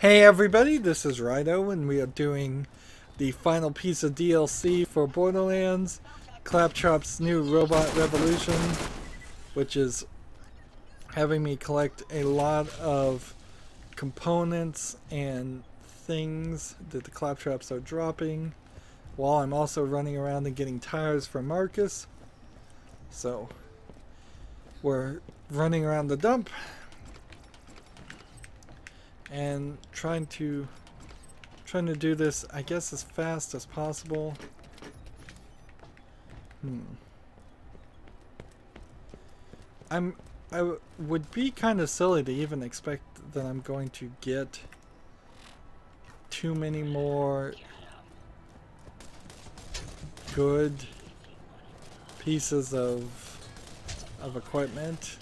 Hey everybody, this is Rydo and we are doing the final piece of DLC for Borderlands, Claptrap's new robot revolution, which is having me collect a lot of components and things that the Claptraps are dropping, while I'm also running around and getting tires for Marcus. So we're running around the dump and trying to do this, I guess, as fast as possible. I would be kind of silly to even expect that I'm going to get too many more good pieces of equipment.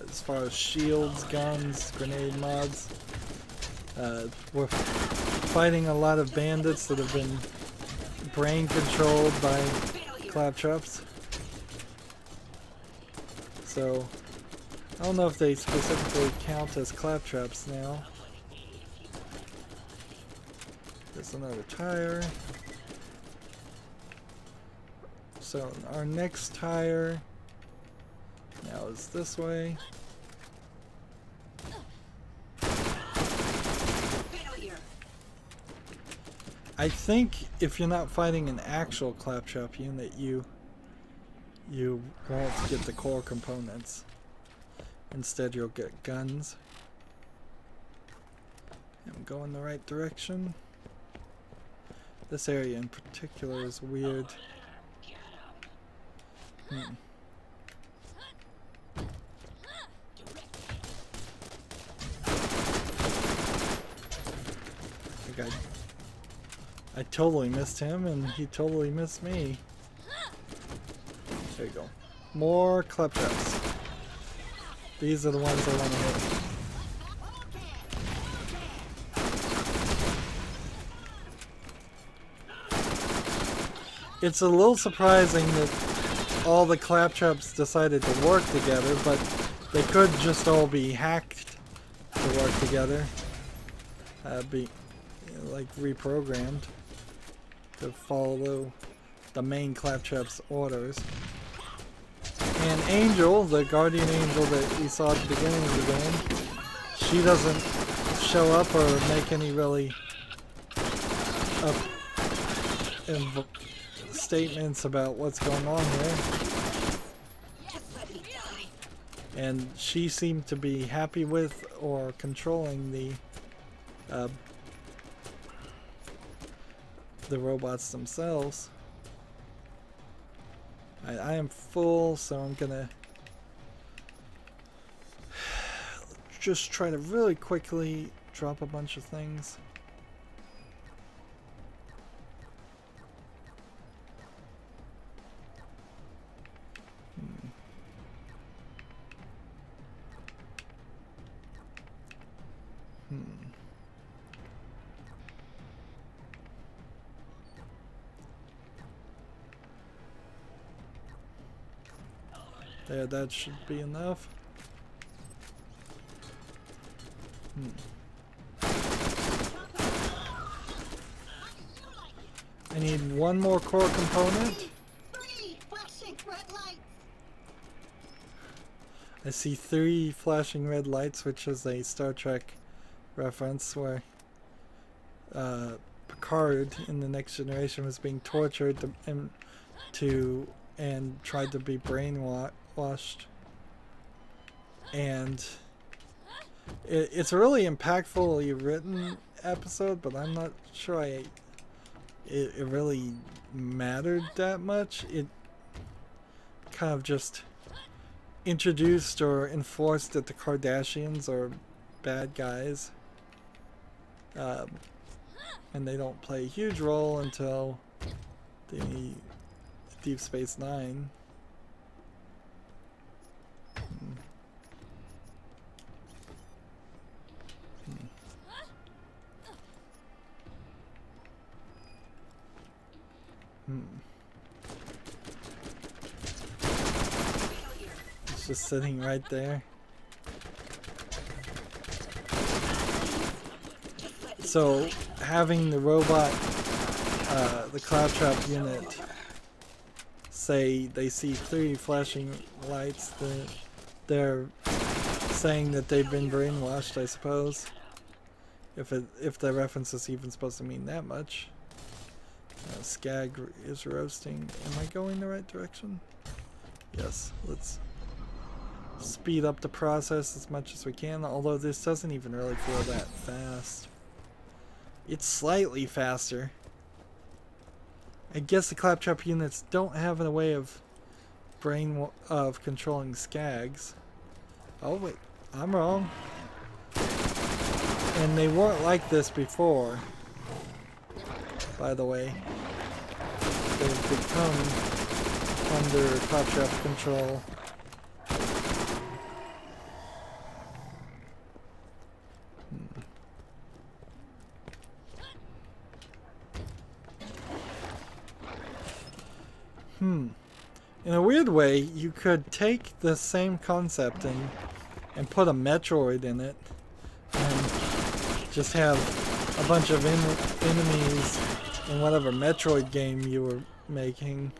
As far as shields, guns, grenade mods. We're fighting a lot of bandits that have been brain controlled by Claptraps. So, I don't know if they specifically count as Claptraps now. There's another tire. So, our next tire now is this way. I think if you're not fighting an actual Claptrap unit, you won't get the core components. Instead, you'll get guns. I'm going the right direction. This area in particular is weird. I totally missed him, and he totally missed me. There you go. More Claptraps. These are the ones I want to hit. It's a little surprising that all the Claptraps decided to work together, but they could just all be hacked to work together. Be like reprogrammed to follow the main Claptrap's orders. And Angel, the guardian angel that we saw at the beginning of the game, she doesn't show up or make any really statements about what's going on here. And she seemed to be happy with or controlling the robots themselves. I am full, so I'm gonna just try to really quickly drop a bunch of things. There, that should be enough. I need one more core component. I see 3 flashing red lights, which is a Star Trek reference where Picard in the Next Generation was being tortured and tried to be brainwashed. And it's a really impactfully written episode, but I'm not sure it really mattered that much. It kind of just introduced or enforced that the Kardashians are bad guys, and they don't play a huge role until the Deep Space Nine. It's just sitting right there. So having the robot, the claptrap unit, say they see 3 flashing lights, they're saying that they've been brainwashed, I suppose. If the reference is even supposed to mean that much. Skag is roasting. Am I going the right direction? Yes, let's speed up the process as much as we can, although this doesn't even really feel that fast. It's slightly faster. I guess the claptrap units don't have a way of controlling skags. Oh wait, I'm wrong. And they weren't like this before, by the way. They've become under claptrap control. In a weird way, you could take the same concept and put a Metroid in it, and just have a bunch of enemies in whatever Metroid game you were making,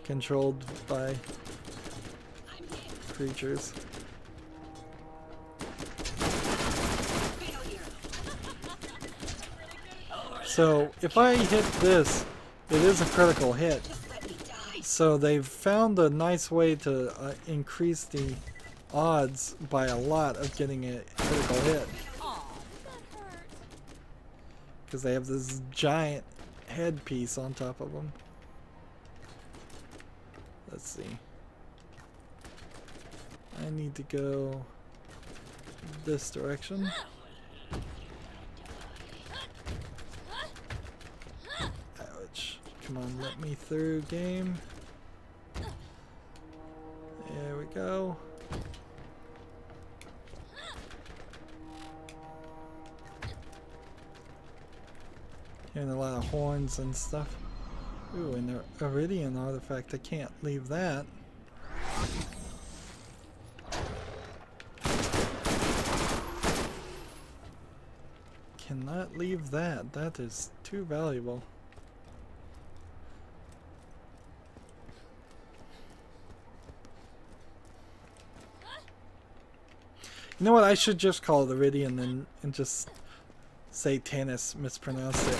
controlled by creatures. So if I hit this, it is a critical hit. So they've found a nice way to increase the odds by a lot of getting a critical hit. Because they have this giant headpiece on top of them. Let's see. I need to go this direction. Ouch. Come on, let me through, game. There we go. And a lot of horns and stuff. Ooh, and the Iridian artifact. I can't leave that. Cannot leave that. That is too valuable. You know what? I should just call it Iridian and just say Tanis mispronounced it.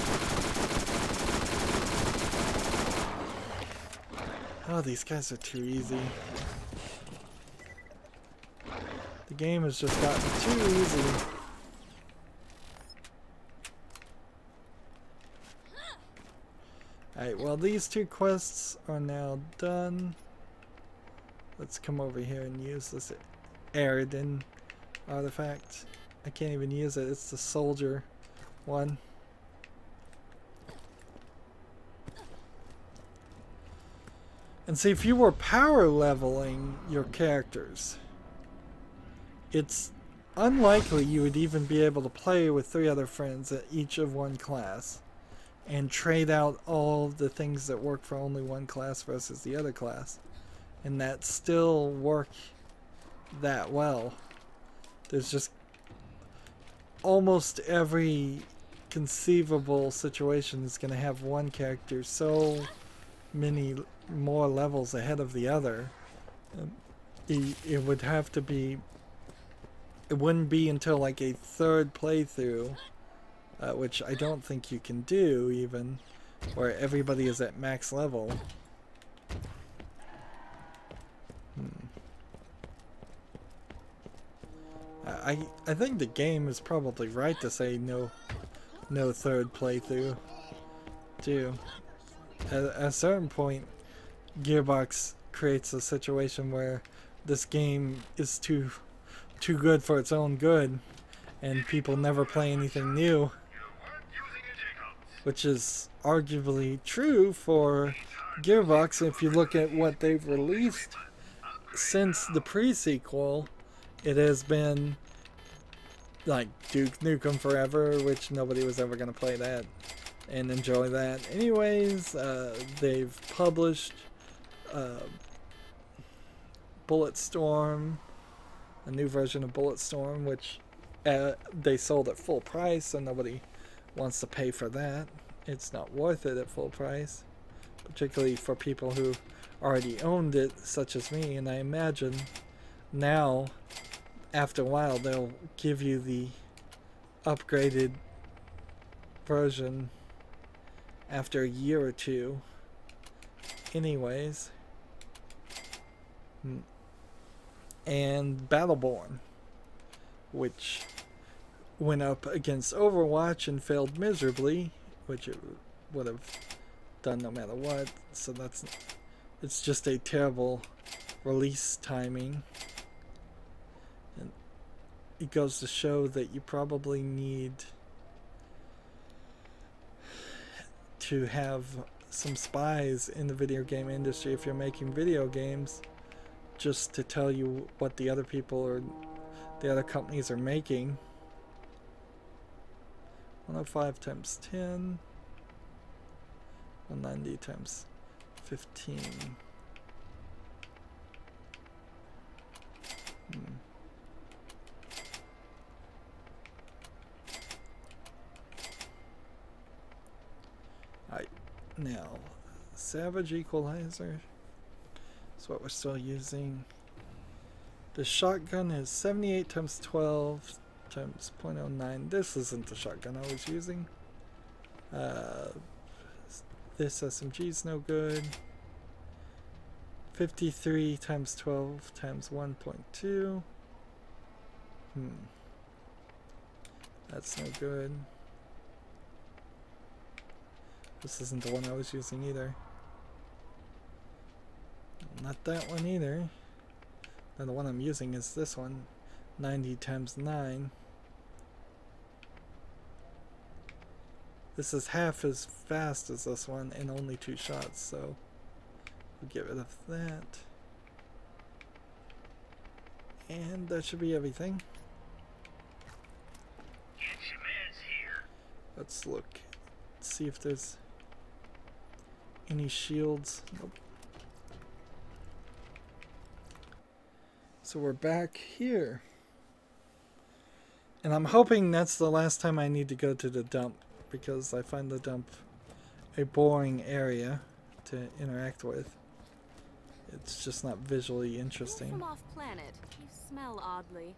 Oh, these guys are too easy. The game has just gotten too easy. Alright, well, these 2 quests are now done. Let's come over here and use this Aridin artifact. I can't even use it, it's the soldier one. And see, if you were power leveling your characters, it's unlikely you would even be able to play with 3 other friends at each of one class and trade out all the things that work for only one class versus the other class, and that still work that well. There's just almost every conceivable situation is going to have one character so many more levels ahead of the other. It would have to be, it wouldn't be until like a 3rd playthrough, which I don't think you can do even, where everybody is at max level. I think the game is probably right to say no 3rd playthrough too. At a certain point, Gearbox creates a situation where this game is too good for its own good, and people never play anything new, which is arguably true for Gearbox. If you look at what they've released since the pre-sequel, it has been like Duke Nukem Forever, which nobody was ever going to play that and enjoy that anyways. They've published Bulletstorm, a new version of Bulletstorm, which they sold at full price, so nobody wants to pay for that. It's not worth it at full price, particularly for people who already owned it, such as me. And I imagine now, after a while, they'll give you the upgraded version after a year or two anyways. And Battleborn, which went up against Overwatch and failed miserably, which it would have done no matter what. So it's just a terrible release timing. And it goes to show that you probably need to have some spies in the video game industry if you're making video games, just to tell you what the other people or the other companies are making. 105 times 10, 190 times 15. Alright, now Savage Equalizer is what we're still using. The shotgun is 78 times 12 times 0.09. This isn't the shotgun I was using. This SMG is no good. 53 times 12 times 1.2. That's no good. This isn't the one I was using either. Not that one either. And the one I'm using is this one. 90 times 9. This is half as fast as this one and only 2 shots, so we'll get rid of that. And that should be everything. Let's look. Let's see if there's any shields. Nope. So we're back here. And I'm hoping that's the last time I need to go to the dump, because I find the dump a boring area to interact with. It's just not visually interesting. From off planet. You smell oddly.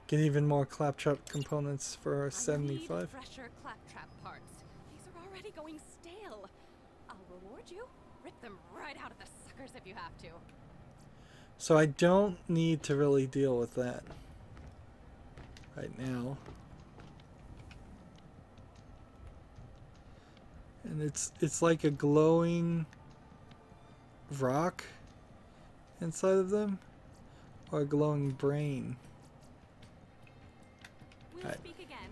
Get even more claptrap components for 75. Fresher claptrap parts. These are already going stale. I'll reward you. Rip them right out of the suckers if you have to. So I don't need to really deal with that right now. And it's like a glowing rock inside of them, or a glowing brain. We'll speak again.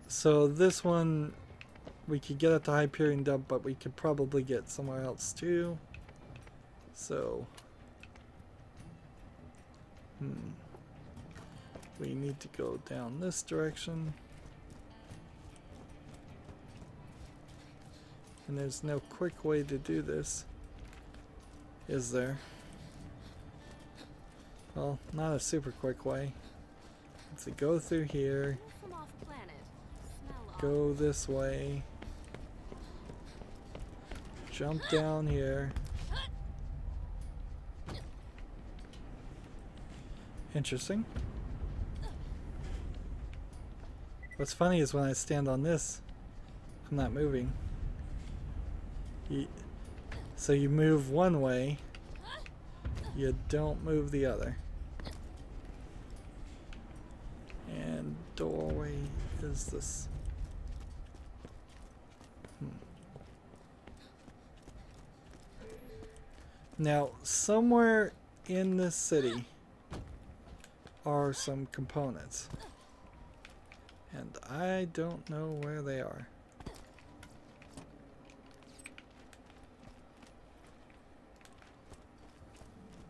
So this one we could get at the Hyperion dump, but we could probably get somewhere else too. So we need to go down this direction. And there's no quick way to do this, is there? Well, not a super quick way. Let's go through here, go this way, jump down here. Interesting. What's funny is when I stand on this, I'm not moving. So you move one way, you don't move the other. And doorway is this. Now, somewhere in this city are some components, and I don't know where they are.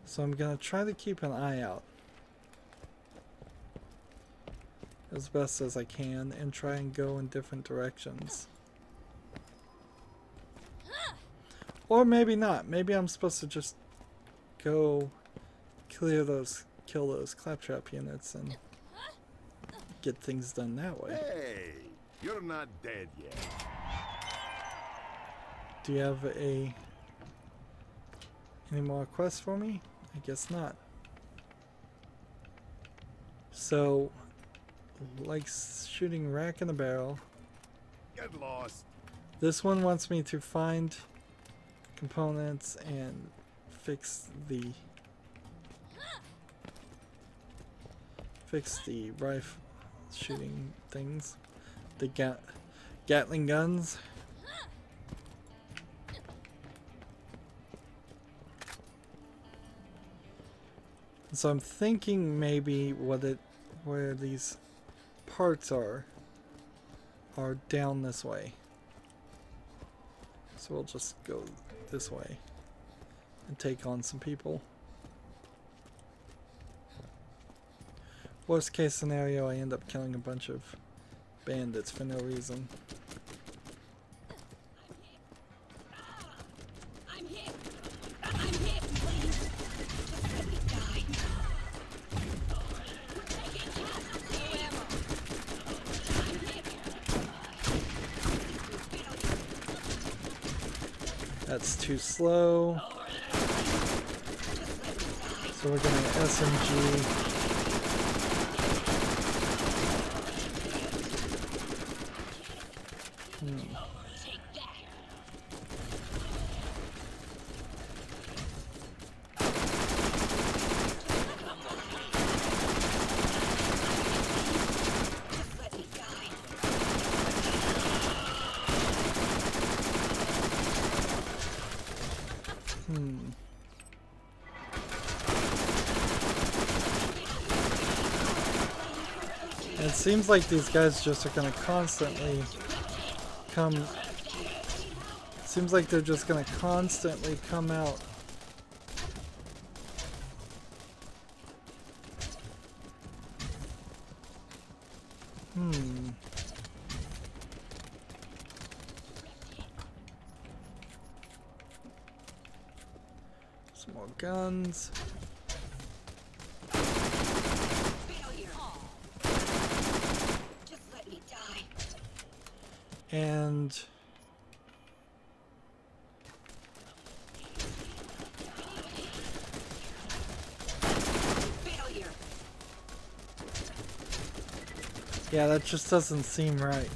So I'm gonna try to keep an eye out as best as I can and try and go in different directions. Or maybe not. Maybe I'm supposed to just go kill those claptrap units and get things done that way. Hey, you're not dead yet. Do you have any more quests for me? I guess not. So, like shooting rack in the barrel. Get lost. This one wants me to find components and fix the rifle shooting things, the Gatling guns. So I'm thinking maybe where these parts are down this way. So we'll just go this way and take on some people. Worst case scenario, I end up killing a bunch of bandits for no reason. That's too slow. So we're gonna SMG. It seems like these guys just are gonna constantly come. Seems like they're just gonna constantly come out. Some more guns. And yeah, that just doesn't seem right.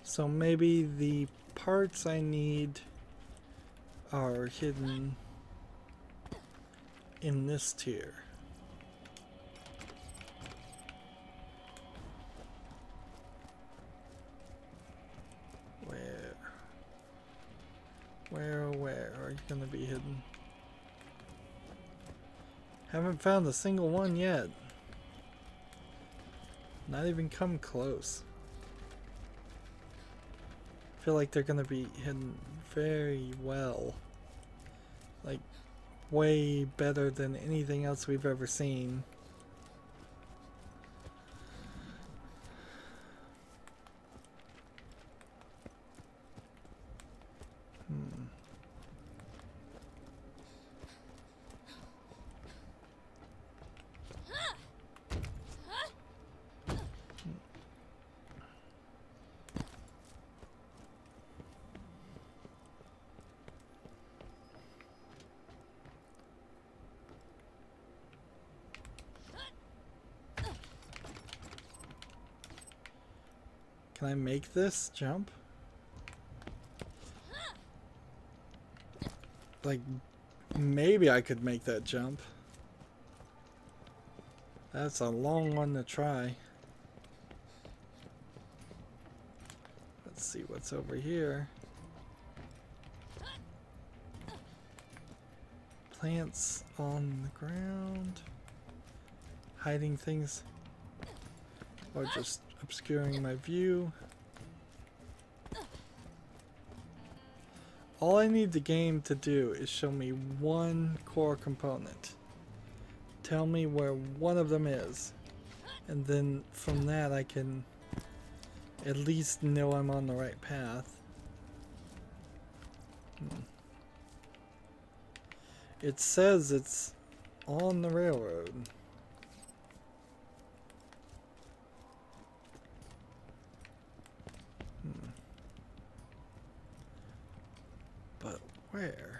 So maybe the parts I need are hidden in this tier. Where are you gonna be hidden? Haven't found a single one yet. Not even come close. I feel like they're gonna be hidden very well. Like, way better than anything else we've ever seen. Can I make this jump? Like, maybe I could make that jump. That's a long one to try. Let's see what's over here. Plants on the ground. Hiding things. Or just obscuring my view. All I need the game to do is show me one core component. Tell me where one of them is, And then from that I can at least know I'm on the right path. It says it's on the railroad. But where?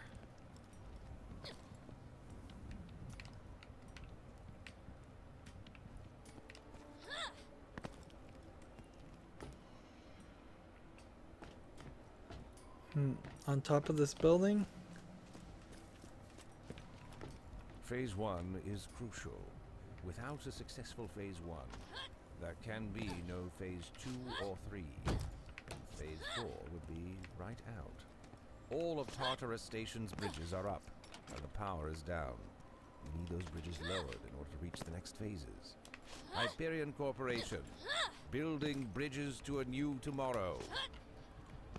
On top of this building? Phase 1 is crucial. Without a successful Phase 1, there can be no Phase 2 or 3. Phase 4 would be right out. All of Tartarus Station's bridges are up, and the power is down. We need those bridges lowered in order to reach the next phases. Hyperion Corporation, building bridges to a new tomorrow.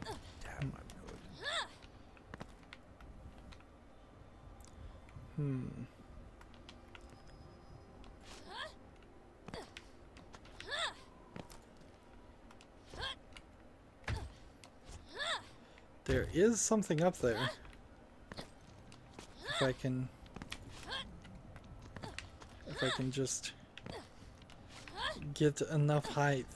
Damn, I'm good. There is something up there. If I can just get enough height.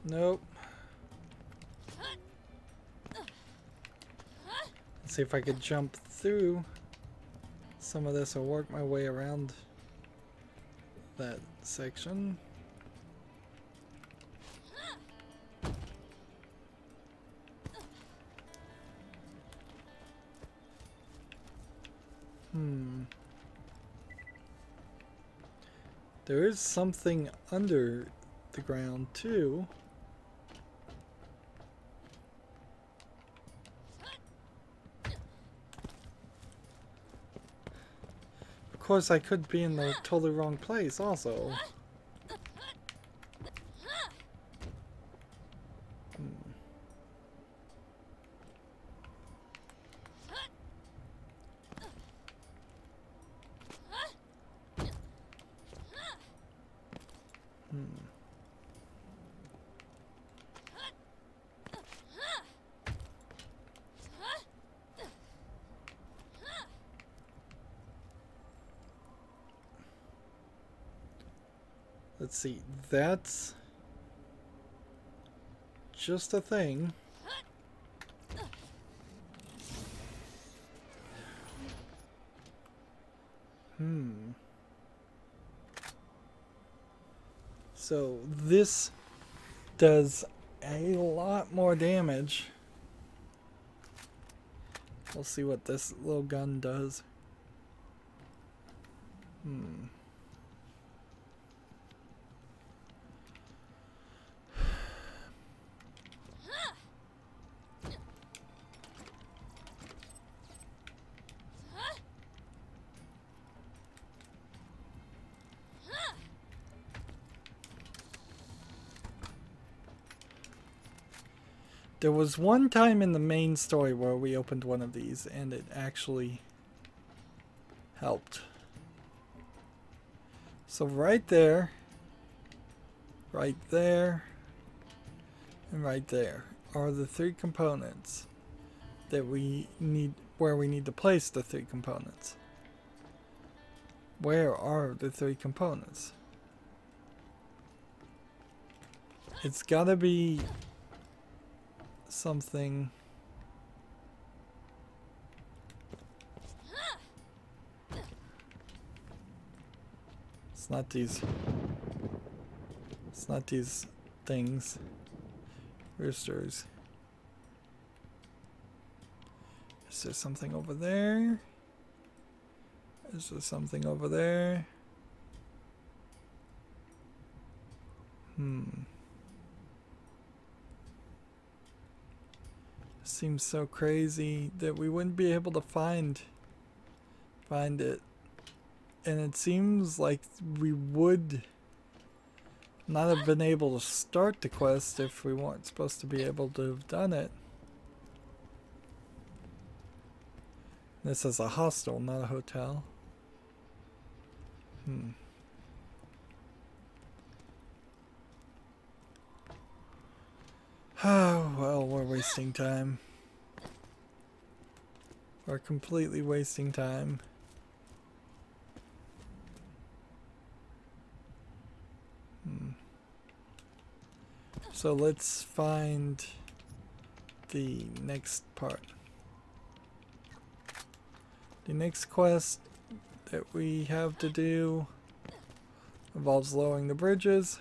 Nope. Let's see if I could jump through some of this or work my way around that section. There is something under the ground too. Of course, I could be in the totally wrong place also. Let's see, that's just a thing. So this does a lot more damage. We'll see what this little gun does. There was one time in the main story where we opened one of these and it actually helped. So right there, and right there are the three components that we need, where we need to place the three components. Where are the three components? It's gotta be something. It's not these things. Roosters. Is there something over there? Is there something over there? Seems so crazy that we wouldn't be able to find it. And it seems like we would not have been able to start the quest if we weren't supposed to be able to have done it. This is a hostel, not a hotel. Oh, well, we're wasting time. We're completely wasting time. So let's find the next part. The next quest that we have to do involves lowering the bridges.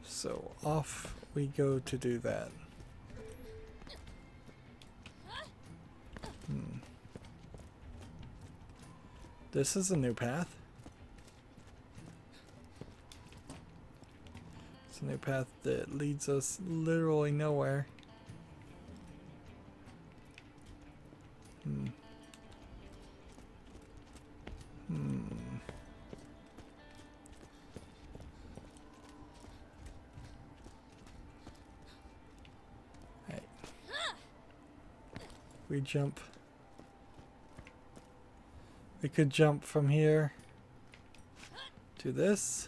So off we go to do that. This is a new path. It's a new path that leads us literally nowhere. Hey. We jump. We could jump from here to this.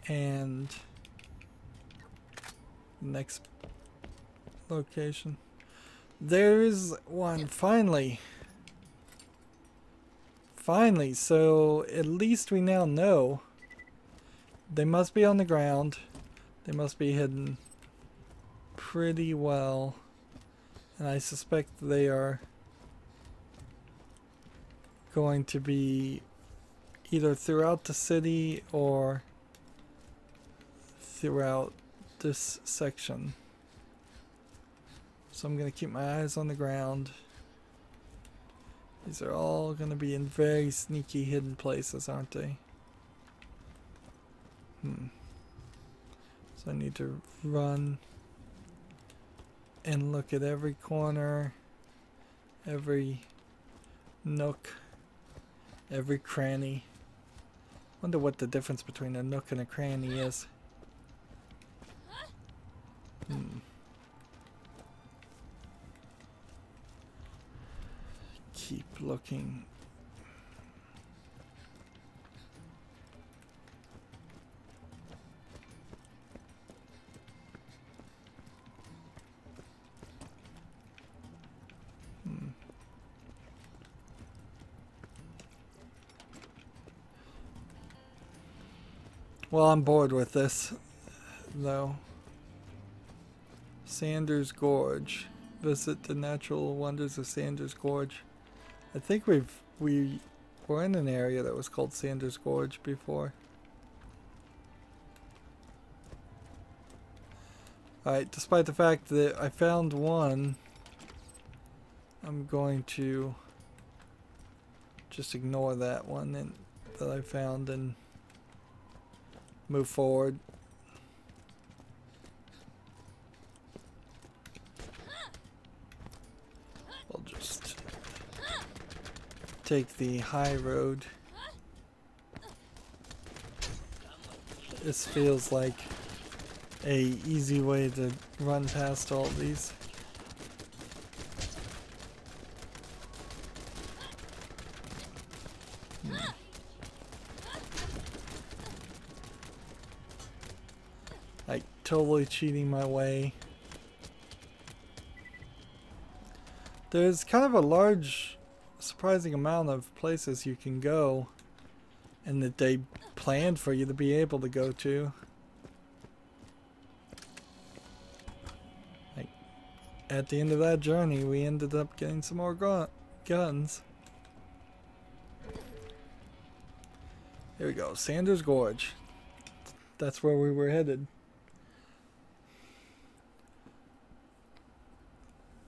And next location. There is one, finally. Finally, so at least we now know they must be on the ground. They must be hidden pretty well. And I suspect they are going to be either throughout the city or throughout this section. So I'm going to keep my eyes on the ground. These are all going to be in very sneaky hidden places, aren't they? So I need to run and look at every corner, every nook, every cranny. Wonder what the difference between a nook and a cranny is. Keep looking. Well, I'm bored with this, though. Sanders Gorge. Visit the natural wonders of Sanders Gorge. I think we were in an area that was called Sanders Gorge before. Alright, despite the fact that I found one, I'm going to just ignore that one that I found and move forward. I'll just take the high road. This feels like a easy way to run past all these. Like totally cheating my way. There's kind of a large, surprising amount of places you can go and that they planned for you to be able to go to. Like, at the end of that journey, we ended up getting some more guns. Here we go, Sanders Gorge. That's where we were headed.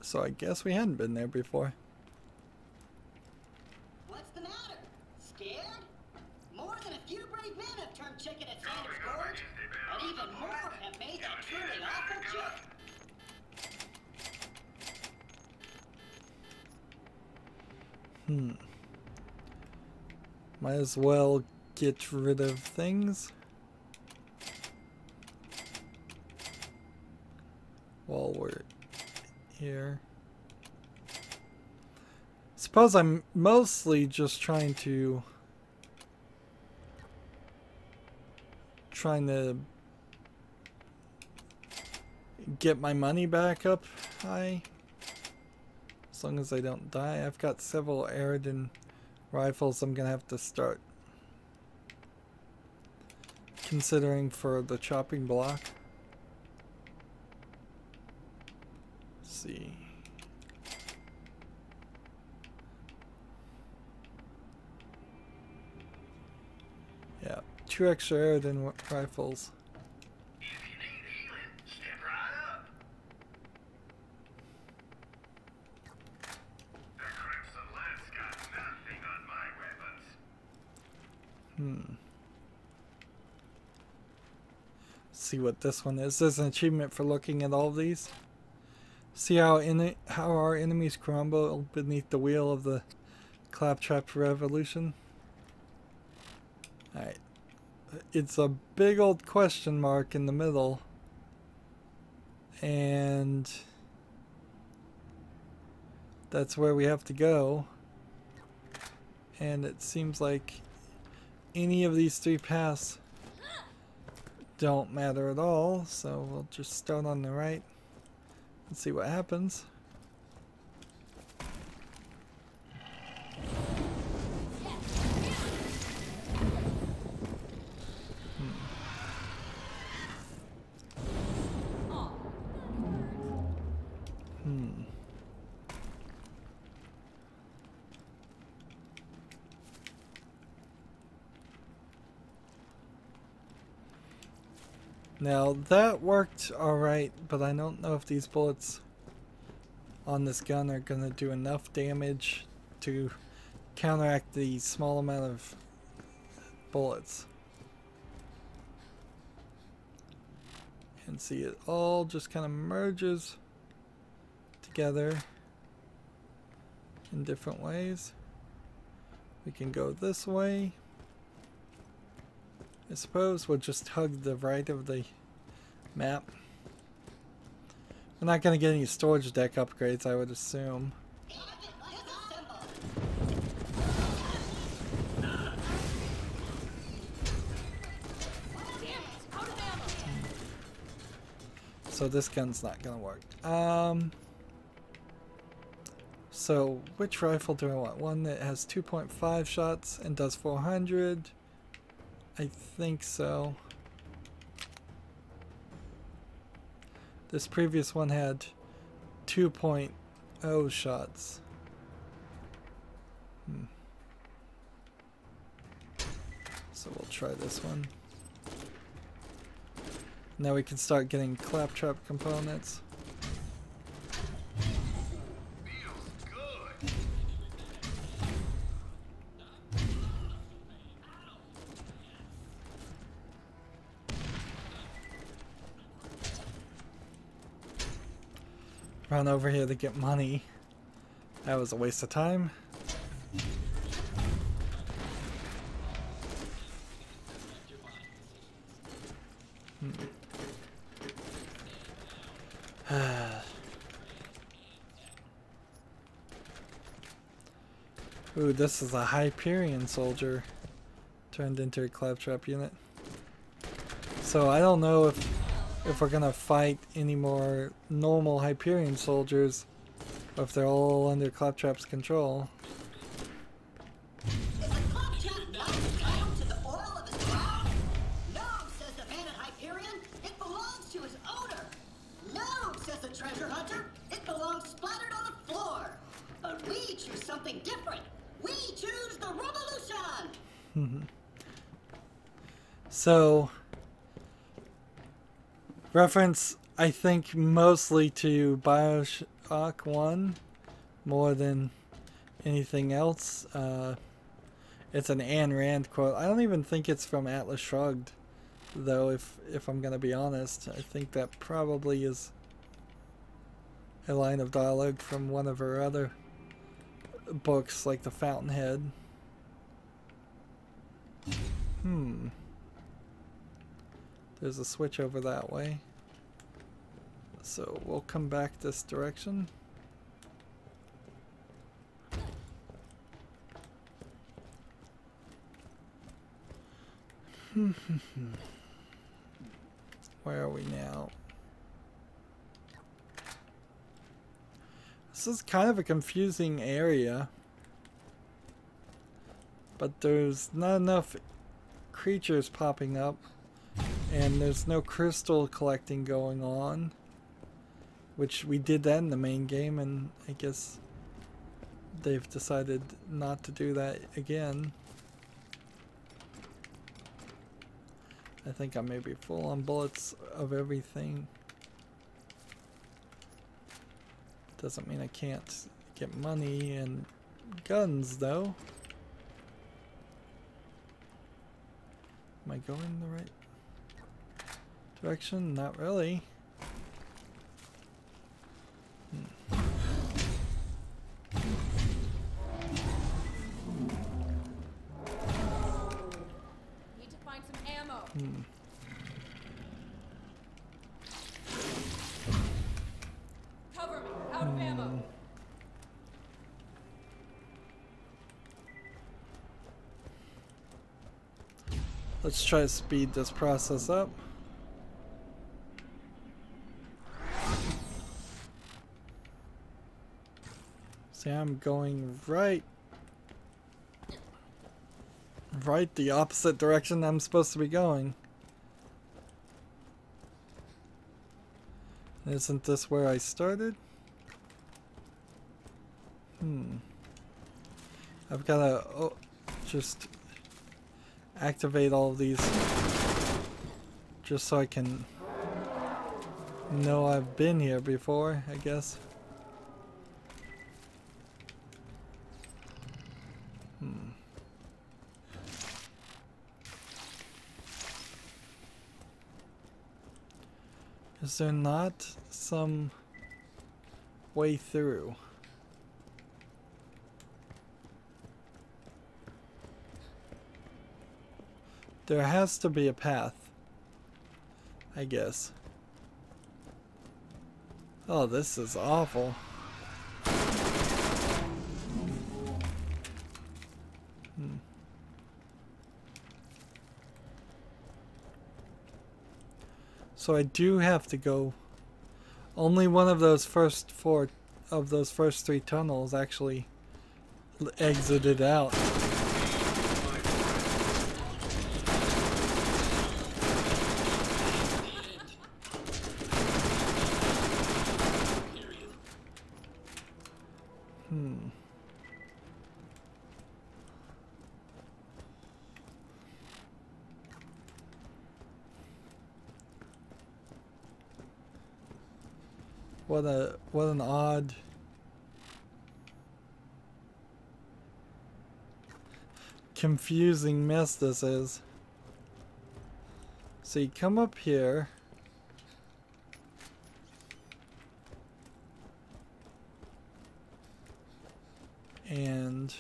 So I guess we hadn't been there before. What's the matter? Scared? More than a few brave men have turned chicken at Sanders Gorge, and even more have made that truly awful joke. Might as well get rid of things while we're here. Suppose I'm mostly just trying to get my money back up high. As long as I don't die. I've got several Aridin rifles I'm gonna have to start considering for the chopping block. Let's see. Yeah, 2 extra Aridin rifles. If you need healing, step right up. The Crimson Lance got nothing on my weapons. See what this one is. There's an achievement for looking at all of these. See how our enemies crumble beneath the wheel of the claptrap revolution. Alright. It's a big old question mark in the middle. And that's where we have to go. And it seems like any of these 3 paths don't matter at all, so we'll just start on the right and see what happens. Now that worked alright, but I don't know if these bullets on this gun are gonna do enough damage to counteract the small amount of bullets. And see, it all just kind of merges together in different ways. We can go this way. I suppose we'll just hug the right of the map. We're not going to get any storage deck upgrades, I would assume. So this gun's not going to work. So which rifle do I want? One that has 2.5 shots and does 400. I think so. This previous one had 2.0 shots. So we'll try this one. Now we can start getting claptrap components. Run over here to get money. That was a waste of time. Ooh, this is a Hyperion soldier turned into a claptrap unit. So I don't know if we're gonna fight any more normal Hyperion soldiers, or if they're all under Claptrap's control. Is the claptrap not entitled to the oil of his crown? No, says the man at Hyperion. It belongs to his owner. No, says the treasure hunter. It belongs splattered on the floor. But we choose something different. We choose the revolution. So, reference, I think, mostly to Bioshock 1 more than anything else. It's an Ayn Rand quote. I don't even think it's from Atlas Shrugged, though, if I'm going to be honest. I think that probably is a line of dialogue from one of her other books like the Fountainhead. There's a switch over that way. So we'll come back this direction. Where are we now? This is kind of a confusing area, but there's not enough creatures popping up, and there's no crystal collecting going on, which we did that in the main game, and I guess they've decided not to do that again. I think I may be full on bullets of everything. Doesn't mean I can't get money and guns, though. Am I going the right direction? Not really. Need to find some ammo. Cover me. Out of ammo. Let's try to speed this process up. See, I'm going right the opposite direction I'm supposed to be going. Isn't this where I started? I've got to just activate all of these just so I can know I've been here before, I guess. Is there not some way through? There has to be a path, I guess. Oh, this is awful. So I do have to go. Only one of those first four of those first three tunnels actually exited out. What an odd confusing mess this is. So you come up here and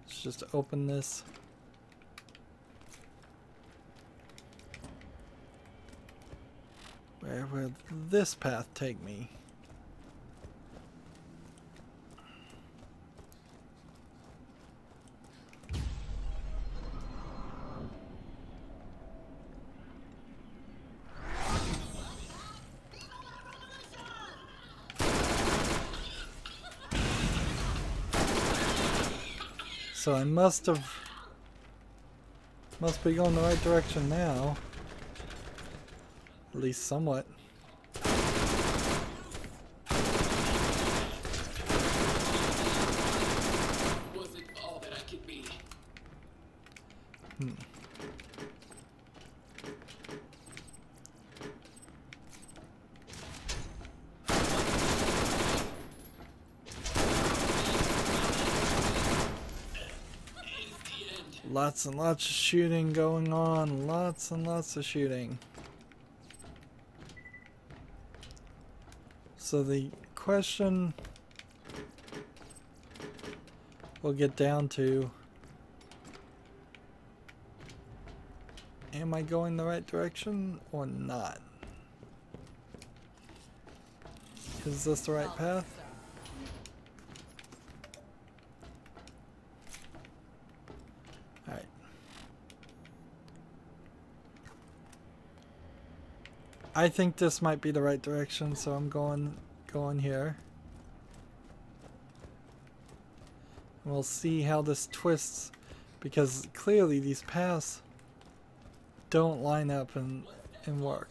let's just open this. Where will this path take me? So I must be going the right direction now. At least somewhat. Wasn't all that I could be. Lots and lots of shooting going on. Lots and lots of shooting. So the question we'll get down to. Am I going the right direction or not? Is this the right path? Alright. I think this might be the right direction, so I'm going here. And we'll see how this twists, because clearly these paths don't line up and work.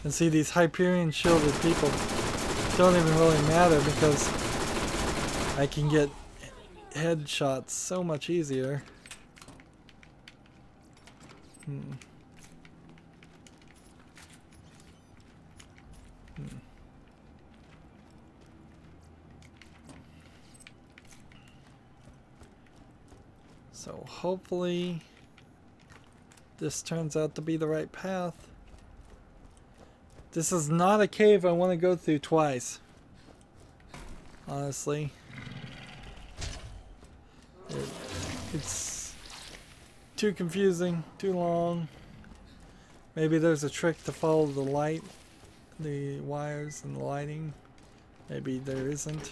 And see, these Hyperion shielded people don't even really matter because I can get headshots so much easier. So hopefully this turns out to be the right path. This is not a cave I want to go through twice. Honestly. It's too confusing, too long. Maybe there's a trick to follow the light, the wires and the lighting. Maybe there isn't.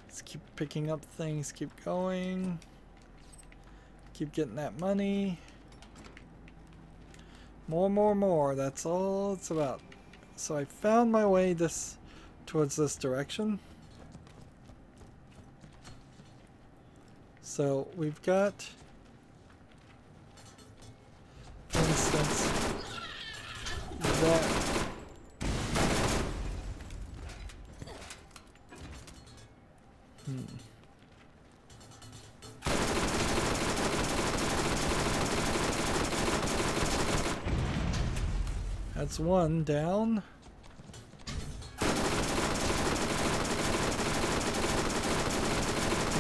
Let's keep picking up things, keep going. Keep getting that money. More. That's all it's about. So I found my way towards this direction. So we've got, for instance, that. That's one down.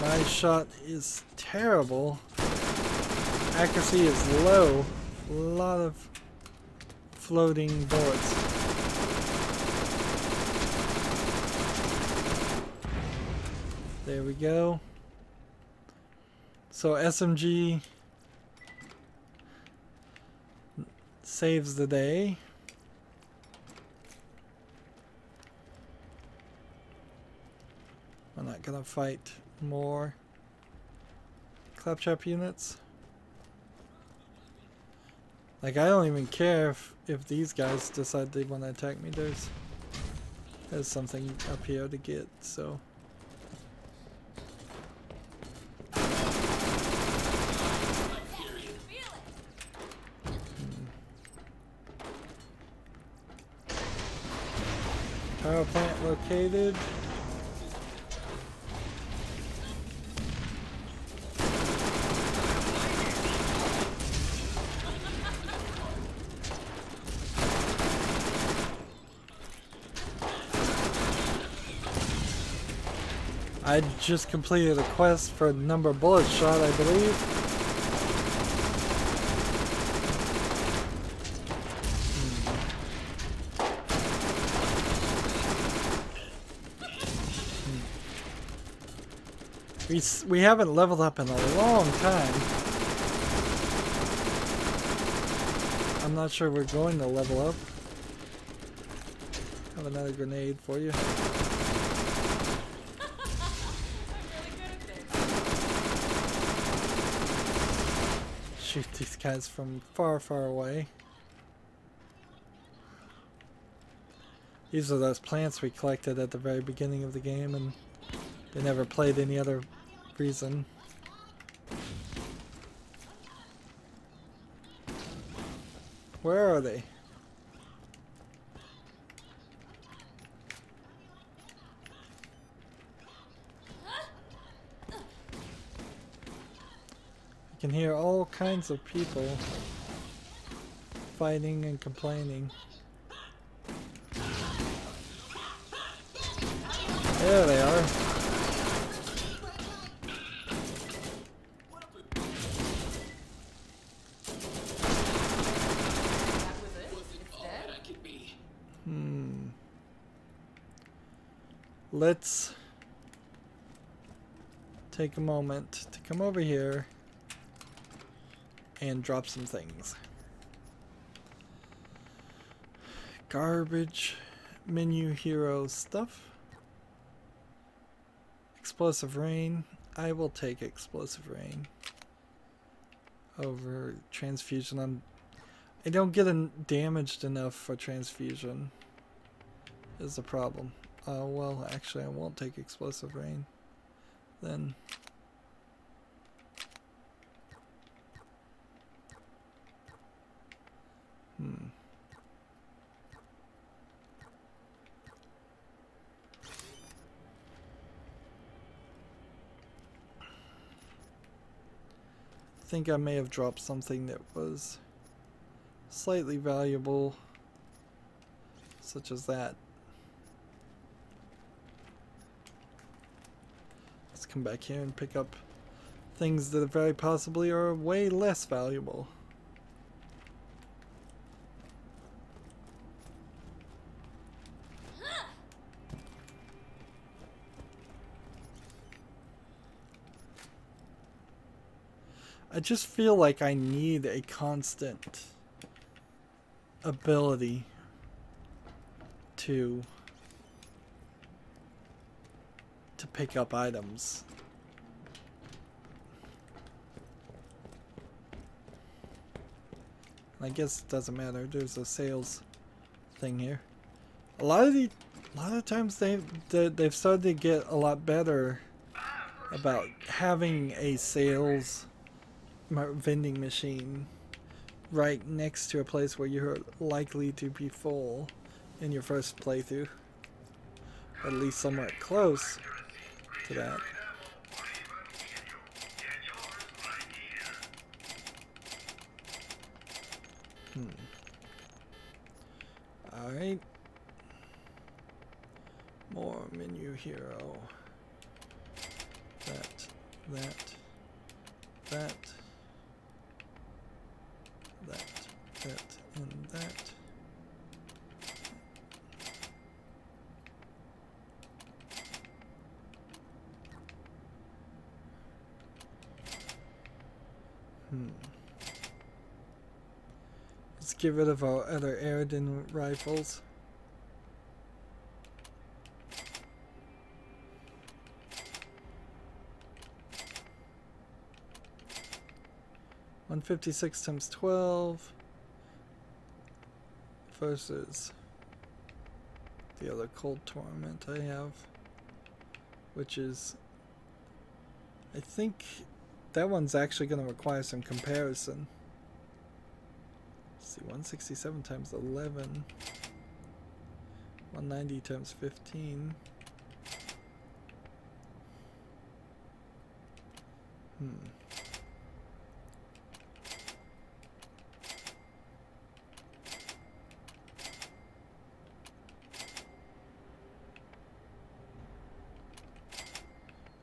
My shot is terrible. Accuracy is low. A lot of floating bullets. There we go. So SMG saves the day. I'm not gonna fight more claptrap units. Like, I don't even care if these guys decide they want to attack me. There's something up here to get, so. Power plant located. I just completed a quest for number bullet shot, I believe. We haven't leveled up in a long time. I'm not sure we're going to level up. Have another grenade for you. Shoot these guys from far, far away. These are those plants we collected at the very beginning of the game, and they never played any other reason. Where are they? I can hear all kinds of people fighting and complaining. There they are. Let's take a moment to come over here and drop some things. Garbage menu hero stuff. Explosive rain. I will take explosive rain over transfusion. I don't get damaged enough for transfusion is the problem. Well, actually I won't take explosive rain then. I think I may have dropped something that was slightly valuable, such as that. Let's come back here and pick up things that very possibly are way less valuable. I just feel like I need a constant ability to pick up items. I guess it doesn't matter. There's a sales thing here. A lot of times they've started to get a lot better about having a sales vending machine right next to a place where you're likely to be full in your first playthrough, or at least somewhat close to that. Alright. More menu hero. That, and that. Let's get rid of our other Aridin rifles. $156 times 12 versus the other cold torment I have, which is, I think that one's actually going to require some comparison. Let's see, 167 times 11, 190 times 15.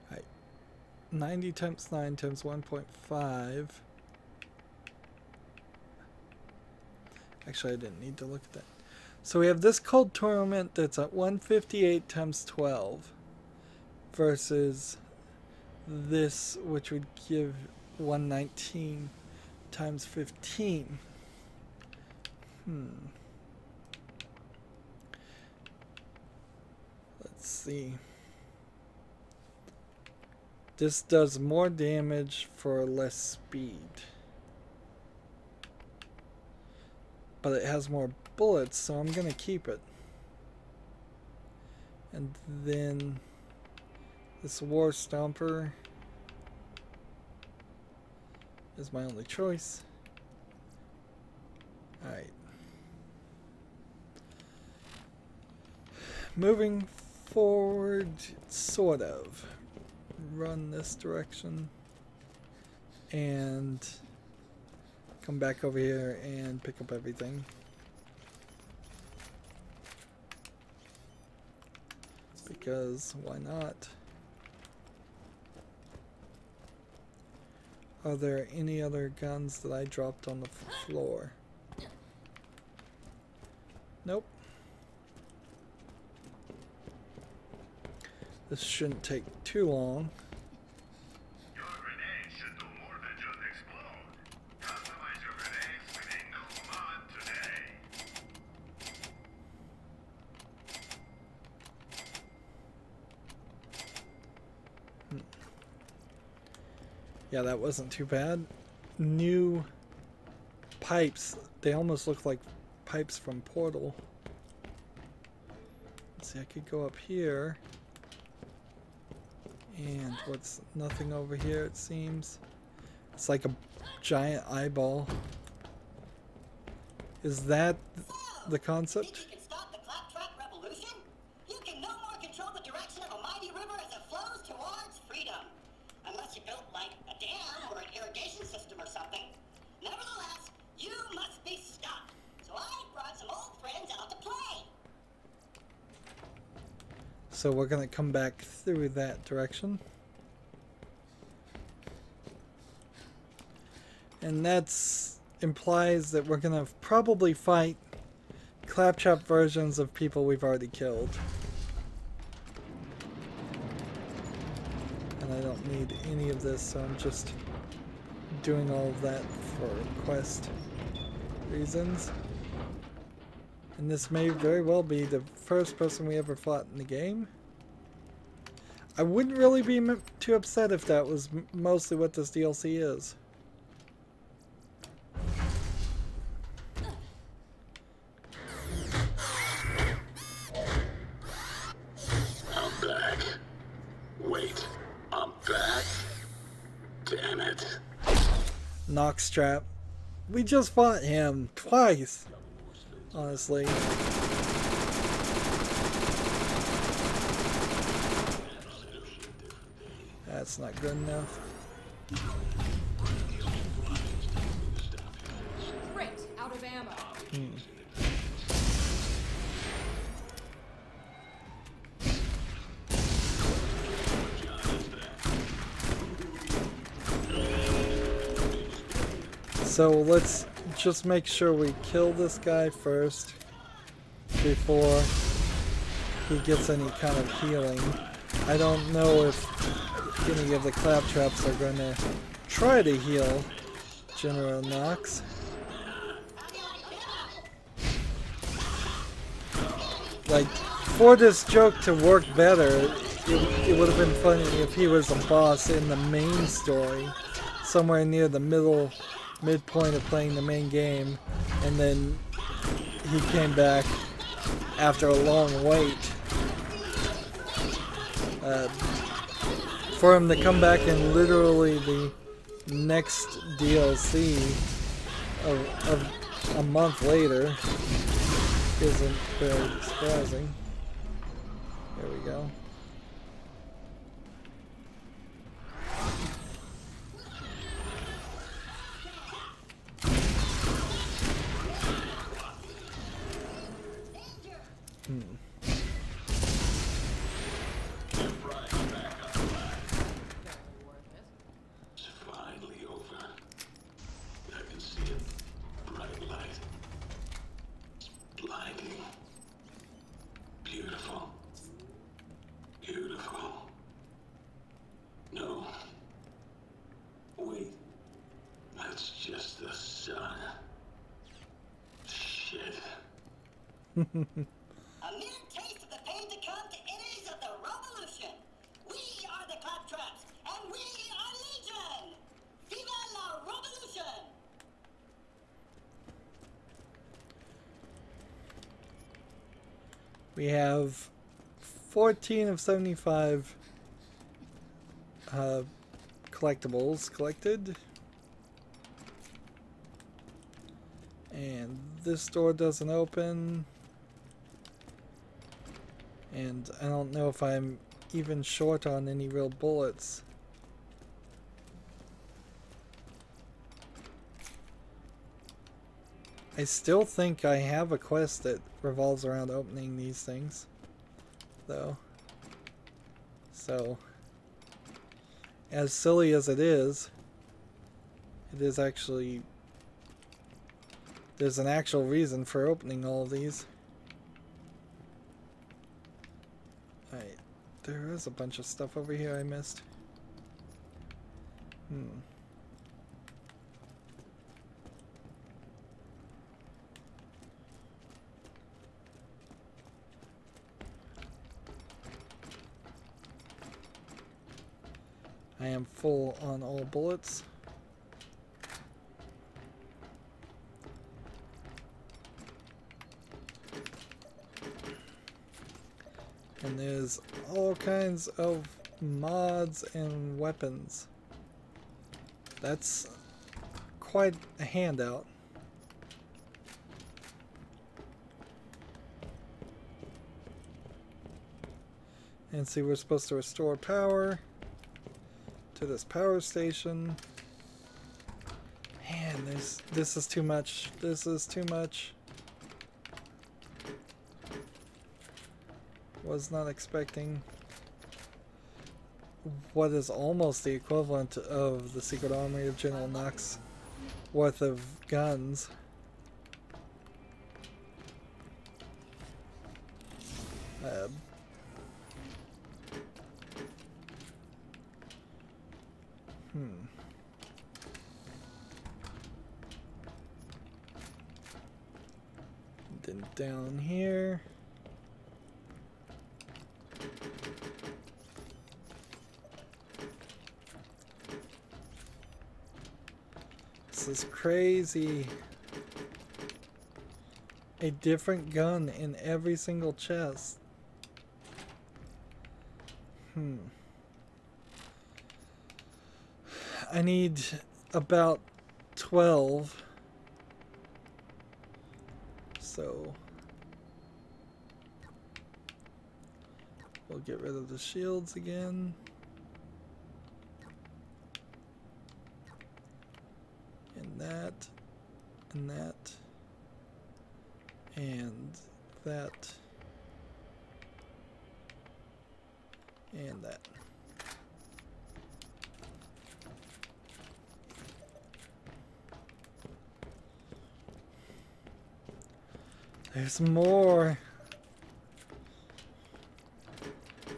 Right. 90 times 9 times 1.5. Actually, I didn't need to look at that. So we have this cold torment that's at 158 times 12 versus this, which would give 119 times 15. Let's see. This does more damage for less speed, but it has more bullets, so I'm gonna keep it. And then this War Stomper is my only choice. Alright. moving forward, sort of. Run this direction and come back over here and pick up everything. Because why not? Are there any other guns that I dropped on the floor? Nope. This shouldn't take too long. Your grenade should do more than just explode. Customize your grenades with a new mod today. Yeah, that wasn't too bad. New pipes. They almost look like pipes from Portal. Let's see, I could go up here. And what's nothing over here, it seems. It's like a giant eyeball. Is that the concept? Think you can stop the claptrap revolution? You can no more control the direction of a mighty river as it flows towards freedom. Unless you built, like, a dam or an irrigation system or something. Nevertheless, you must be stopped. So I brought some old friends out to play. So we're going to come back through that direction. And that's implies that we're going to probably fight claptrap versions of people we've already killed. And I don't need any of this, so I'm just doing all of that for quest reasons. And this may very well be the first person we ever fought in the game. I wouldn't really be too upset if that was mostly what this DLC is. I'm back. Wait, I'm back? Damn it. Knockstrap. We just fought him twice. Honestly. That's not good enough. Great, out of ammo. So let's just make sure we kill this guy first before he gets any kind of healing. I don't know if any of the claptraps are going to try to heal General Knox. Like, for this joke to work better, it would have been funny if he was a boss in the main story, somewhere near the midpoint of playing the main game, and then he came back after a long wait. For him to come back in literally the next DLC of a month later isn't very surprising. There we go. A mere taste of the pain to come to enemies of the revolution. We are the claptraps, and we are Legion. Viva la revolution! We have 14 of 75 collectibles collected. And this door doesn't open. And I don't know if I'm even short on any real bullets. I still think I have a quest that revolves around opening these things, though. So, as silly as it is actually, there's an actual reason for opening all of these. Alright, there is a bunch of stuff over here I missed. I am full on all bullets. And there's all kinds of mods and weapons. That's quite a handout. And see, we're supposed to restore power to this power station. Man, this is too much. This is too much. Was not expecting what is almost the equivalent of the secret armory of General Knox worth of guns. Then down here. This is crazy. A different gun in every single chest. I need about 12. So we'll get rid of the shields again. And that, and that, and that, and that. There's more.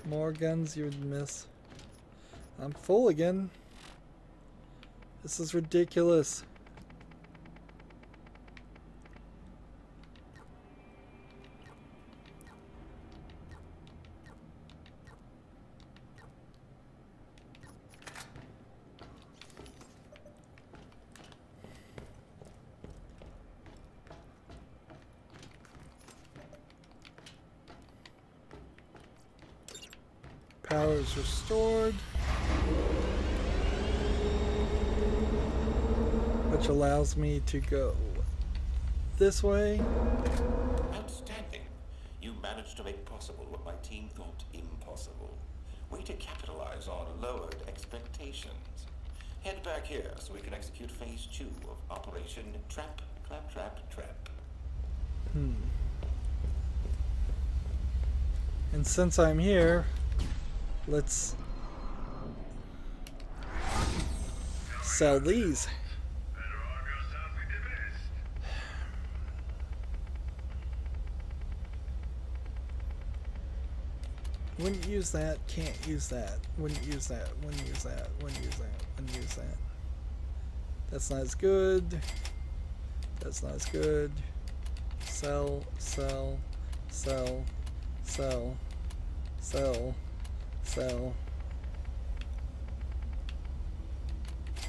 More guns you would miss. I'm full again. This is ridiculous. Power is restored, which allows me to go this way. Outstanding. You managed to make possible what my team thought impossible. Way to capitalize on lowered expectations. Head back here so we can execute phase 2 of Operation Trap, Clap, Trap, Trap. And since I'm here, let's sell these. Better arm yourself with the best. Wouldn't use that, can't use that, wouldn't use that, wouldn't use that, wouldn't use that, wouldn't use that. That's not as good. That's not as good. Sell, sell, sell, sell, sell, sell,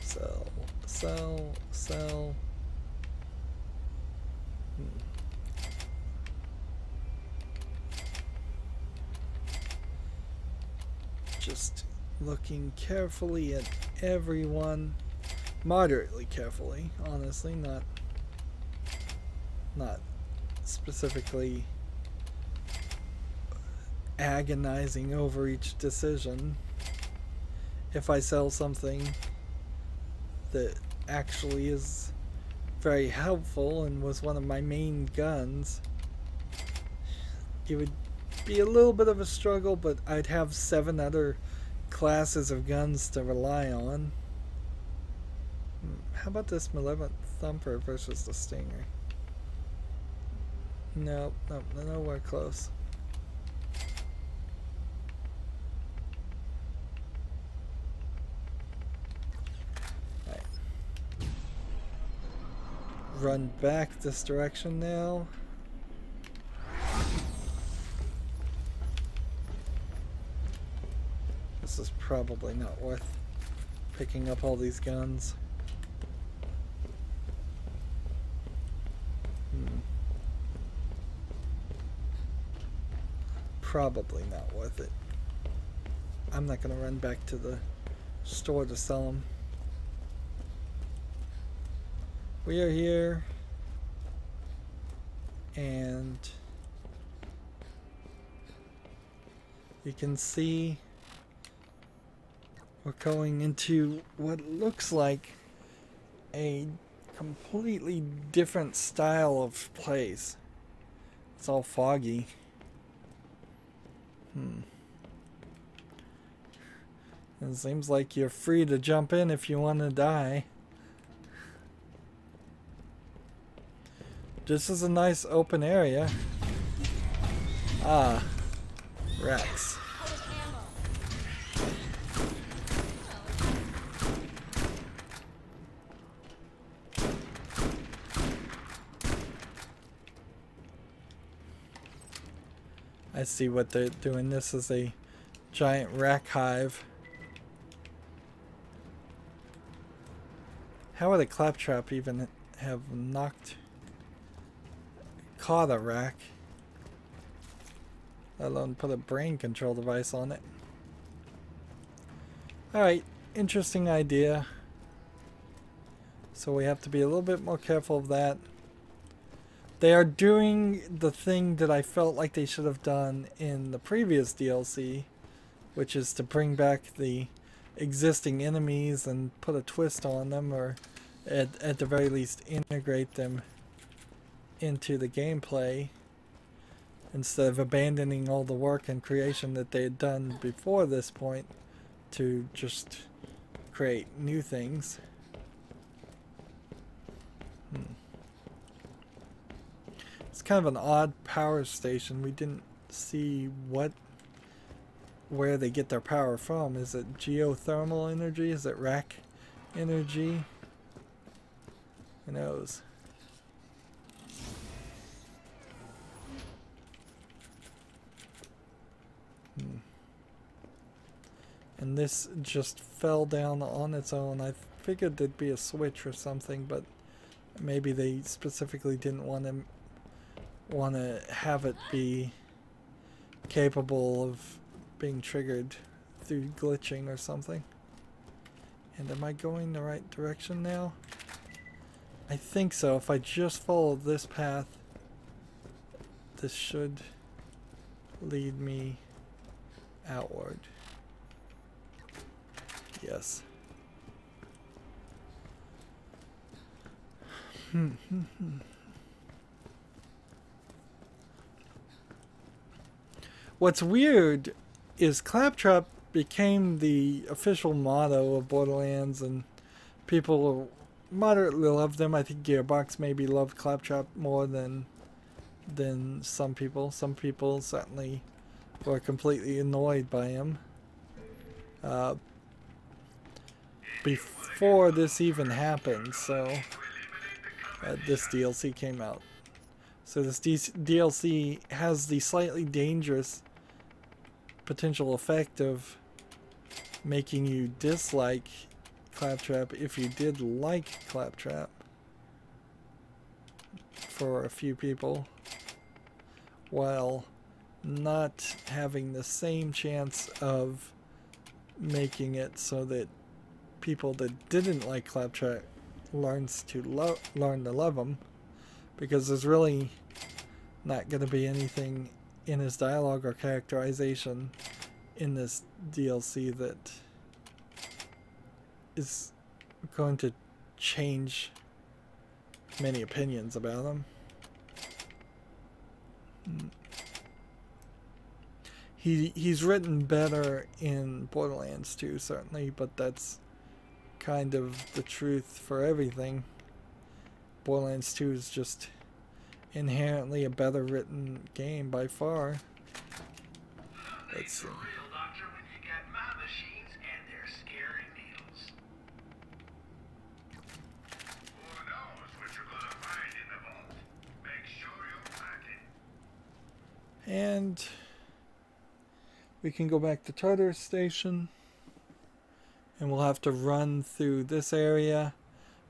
sell, sell, sell. Just looking carefully at everyone, moderately carefully, honestly, not specifically agonizing over each decision. If I sell something that actually is very helpful and was one of my main guns, it would be a little bit of a struggle, but I'd have 7 other classes of guns to rely on. How about this Malevolent Thumper versus the Stinger? No, nowhere close. Right. Run back this direction now. This is probably not worth picking up all these guns. Probably not worth it. I'm not going to run back to the store to sell them. We are here, and you can see we're going into what looks like a completely different style of place. It's all foggy. It seems like you're free to jump in if you want to die. This is a nice open area. Ah, rats. I see what they're doing. This is a giant rack hive. How would a claptrap even have caught a rack? Let alone put a brain control device on it. Alright, interesting idea. So we have to be a little bit more careful of that. They are doing the thing that I felt like they should have done in the previous DLC, which is to bring back the existing enemies and put a twist on them, or at the very least integrate them into the gameplay instead of abandoning all the work and creation that they had done before this point to just create new things. It's kind of an odd power station. We didn't see where they get their power from. Is it geothermal energy? Is it rack energy? Who knows? And this just fell down on its own. I figured there'd be a switch or something, but maybe they specifically didn't want to have it be capable of being triggered through glitching or something. And am I going the right direction now? I think so. If I just follow this path, this should lead me outward. Yes. What's weird is Claptrap became the official motto of Borderlands, and people moderately love them. I think Gearbox maybe loved Claptrap more than some people. Some people certainly were completely annoyed by him. Before this even happened, so this DLC came out. So this DLC has the slightly dangerous potential effect of making you dislike Claptrap if you did like Claptrap for a few people, while not having the same chance of making it so that people that didn't like Claptrap learn to love him, because there's really not going to be anything in his dialogue or characterization in this DLC that is going to change many opinions about him. He's written better in Borderlands 2, certainly, but that's kind of the truth for everything. Borderlands 2 is just inherently a better written game by far. Let's see. And we can go back to Tartar Station, and we'll have to run through this area,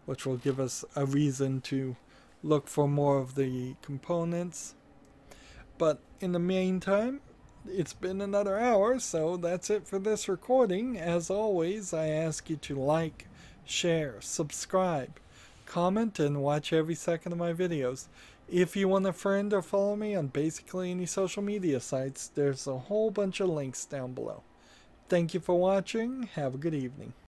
which will give us a reason to look for more of the components. But in the meantime, it's been another hour, so that's it for this recording. As always, I ask you to like, share, subscribe, comment, and watch every second of my videos. If you want a friend or follow me on basically any social media sites, there's a whole bunch of links down below. Thank you for watching. Have a good evening.